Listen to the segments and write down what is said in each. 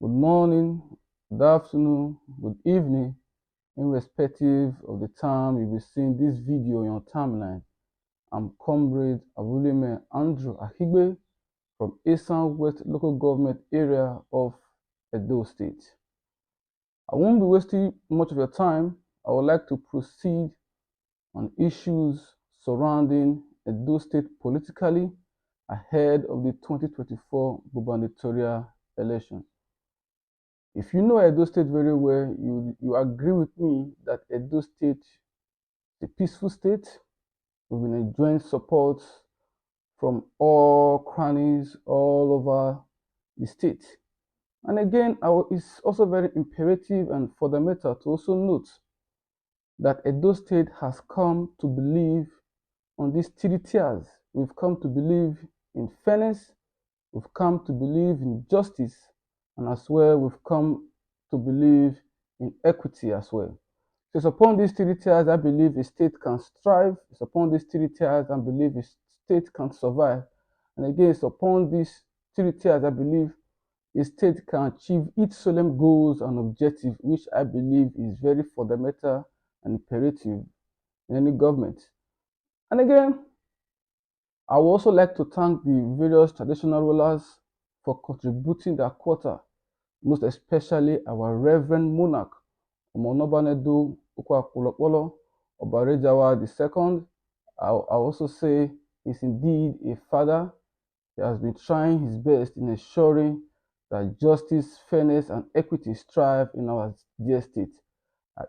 Good morning, good afternoon, good evening, irrespective of the time you'll be seeing this video on your timeline. I'm Comrade Abuleme Andrew Ahigbe from Eastern West Local Government Area of Edo State. I won't be wasting much of your time. I would like to proceed on issues surrounding Edo State politically ahead of the 2024 gubernatorial election. If you know Edo State very well, you agree with me that Edo State is a peaceful state. We've been enjoying support from all crannies all over the state. And again, it's also very imperative and fundamental to also note that Edo State has come to believe on these three tiers. We've come to believe in fairness, we've come to believe in justice, and as well, we've come to believe in equity as well. So it's upon these three tiers I believe a state can strive. It's upon these three tiers I believe a state can survive. And again, it's upon these three tiers I believe a state can achieve its solemn goals and objectives, which I believe is very fundamental and imperative in any government. And again, I would also like to thank the various traditional rulers for contributing their quota, most especially our Reverend Monarch, Omonobanedu Ukwakulopolo Obarejawa II. I also say he's indeed a father. He has been trying his best in ensuring that justice, fairness, and equity strive in our dear state.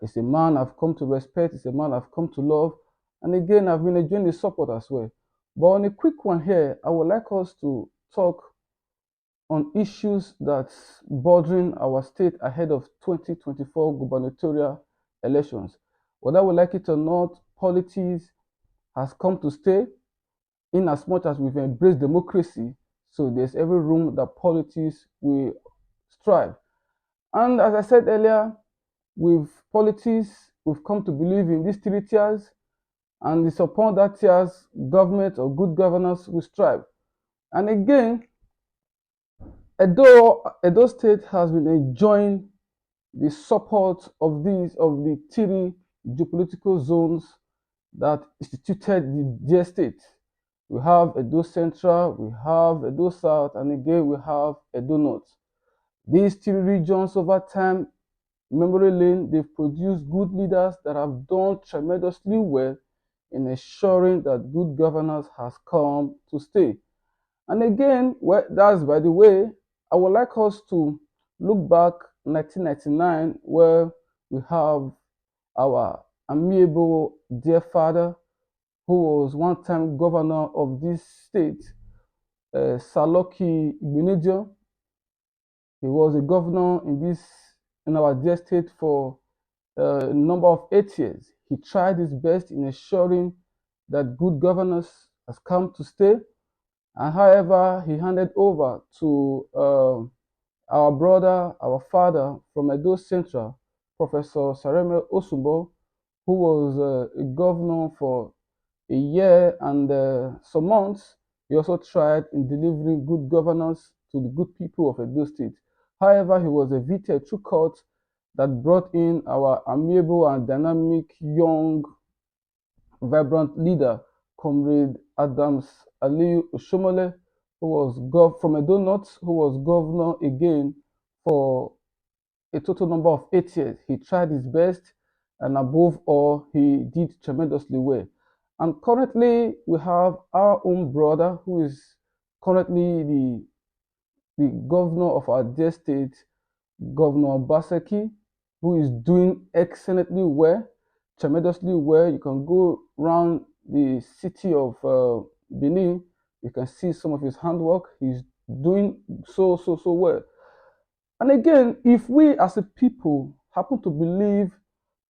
He's a man I've come to respect, he's a man I've come to love, and again, I've been enjoying his support as well. But on a quick one here, I would like us to talk on issues that's bothering our state ahead of 2024 gubernatorial elections. Whether we like it or not, politics has come to stay in as much as we've embraced democracy. So there's every room that politics will strive. And as I said earlier, with politics, we've come to believe in these three tiers, and it's upon that tiers government or good governance will strive. And again, Edo State has been enjoying the support of the three geopolitical zones that instituted the dear state. We have Edo Central, we have Edo South, and again we have Edo North. These three regions over time, memory lane, they've produced good leaders that have done tremendously well in ensuring that good governance has come to stay. And again, well, that's by the way, I would like us to look back 1999, where we have our amiable dear father, who was one-time governor of this state, Saloki Igbeneghu. He was a governor in our dear state for a number of 8 years. He tried his best in ensuring that good governance has come to stay. And however, he handed over to our brother, our father from Edo Central, Professor Sareme Osumbo, who was a governor for a year and some months. He also tried in delivering good governance to the good people of Edo State. However, he was evicted through court that brought in our amiable and dynamic, young, vibrant leader, Comrade Adams Aliyu Oshomole, who was from Edo North, who was governor again for a total number of 8 years. He tried his best, and above all, he did tremendously well. And currently, we have our own brother, who is currently the governor of our dear state, Governor Baseki, who is doing excellently well, tremendously well. You can go around the city of Benin, you can see some of his handwork. He's doing so well. And again, if we as a people happen to believe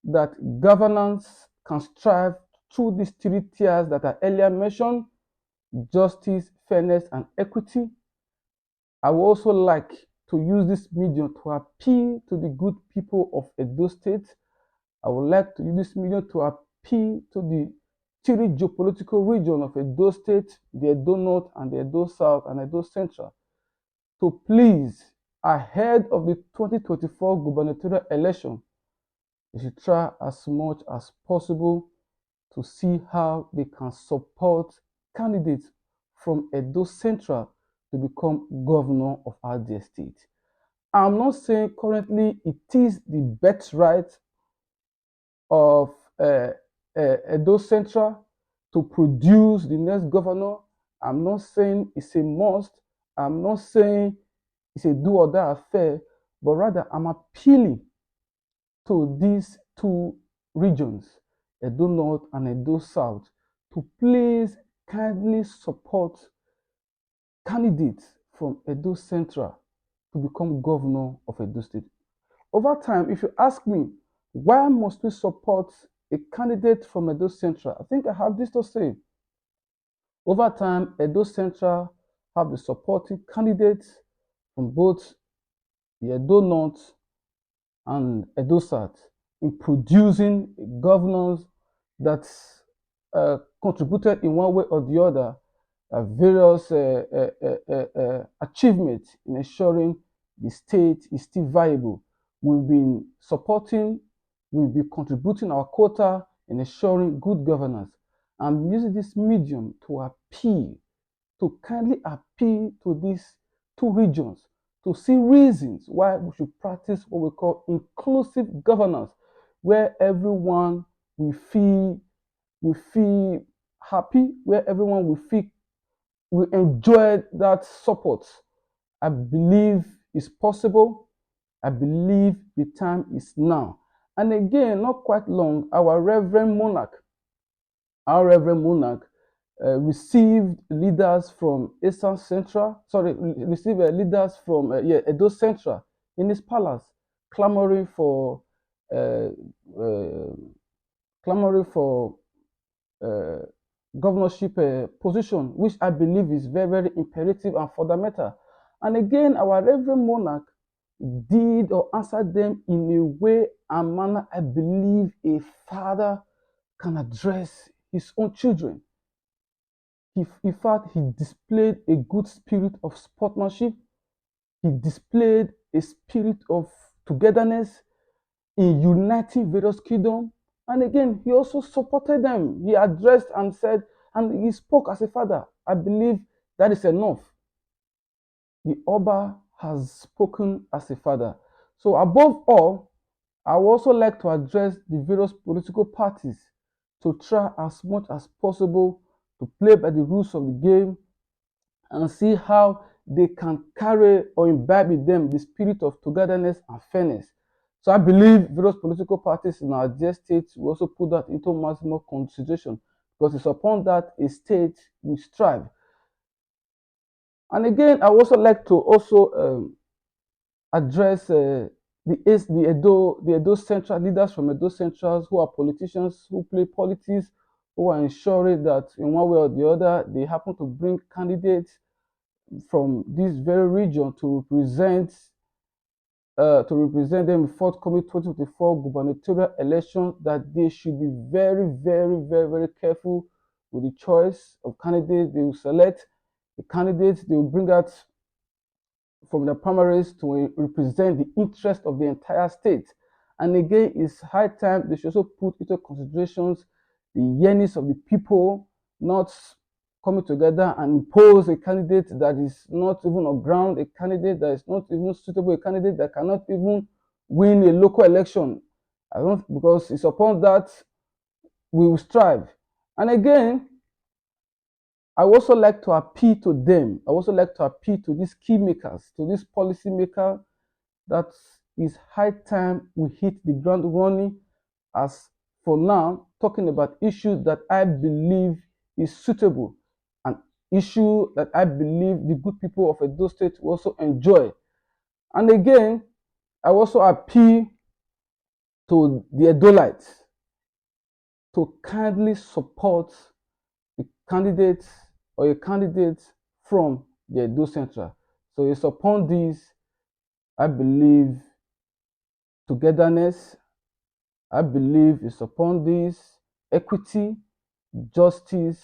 that governance can strive through these three tiers that I earlier mentioned, justice, fairness, and equity, I would also like to use this medium to appeal to the good people of Edo State. I would like to use this medium to appeal to the three geopolitical region of Edo State, the Edo North and the Edo South and Edo Central, to please ahead of the 2024 gubernatorial election, they should try as much as possible to see how they can support candidates from Edo Central to become governor of our dear state. I'm not saying currently it is the birthright of Edo Central to produce the next governor. I'm not saying it's a must. I'm not saying it's a do or die affair, but rather I'm appealing to these two regions, Edo North and Edo South, to please kindly support candidates from Edo Central to become governor of Edo State. Over time, if you ask me, why must we support a candidate from Edo Central? I think I have this to say. Over time, Edo Central have been supporting candidates from both the Edo North and Edo South in producing governors that contributed in one way or the other various achievements in ensuring the state is still viable. We've been supporting, we've been contributing our quota in ensuring good governance. I'm using this medium to appeal, to kindly appeal to these two regions to see reasons why we should practice what we call inclusive governance, where everyone will feel happy, where everyone will enjoy that support. I believe it's possible. I believe the time is now. And again, not quite long, our Reverend Monarch received leaders from received leaders from Edo Central in his palace, clamoring for uh, uh, clamoring for uh, governorship position, which I believe is very, very imperative and fundamental. And again, our Reverend Monarch did or answered them in a way and manner I believe a father can address his own children. In fact, he displayed a good spirit of sportsmanship. He displayed a spirit of togetherness in uniting various kingdoms. And again, he also supported them. He addressed and said, and he spoke as a father. I believe that is enough. The Oba has spoken as a father. So above all, I would also like to address the various political parties to try as much as possible to play by the rules of the game and see how they can carry or imbibe in them the spirit of togetherness and fairness. So I believe various political parties in our dear state will also put that into maximum consideration because it's upon that a state will strive. And again, I would also like to address the Edo Central leaders from Edo Centrals who are politicians who play politics, who are ensuring that in one way or the other they happen to bring candidates from this very region to represent them in forthcoming 2024 gubernatorial election, that they should be very, very, very, very careful with the choice of candidates they will select, the candidates they will bring out from the primaries to represent the interest of the entire state. And again, it's high time they should also put into considerations the yearnings of the people, not coming together and impose a candidate that is not even on ground, a candidate that is not even suitable, a candidate that cannot even win a local election. I don't because it's upon that we will strive. And again, I would also like to appeal to them. I would also like to appeal to these key makers, to this policy maker, that it's high time we hit the ground running. As for now, talking about issues that I believe is suitable, an issue that I believe the good people of Edo State will also enjoy. And again, I also appeal to the Edolites to kindly support the candidates or a candidate from the Edo Central. So it's upon this, I believe, togetherness. I believe it's upon this, equity, justice,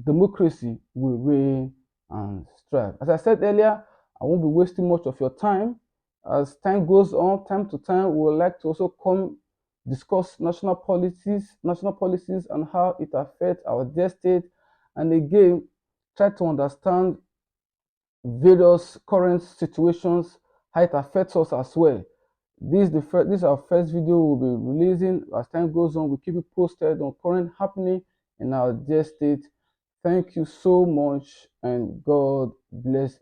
democracy will reign and strive. As I said earlier, I won't be wasting much of your time. As time goes on, time to time, we would like to also come discuss national policies and how it affects our dear state, and again try to understand various current situations, how it affects us as well. This is our first video we'll be releasing. As time goes on, we'll keep you posted on current happening in our dear state. Thank you so much, and God bless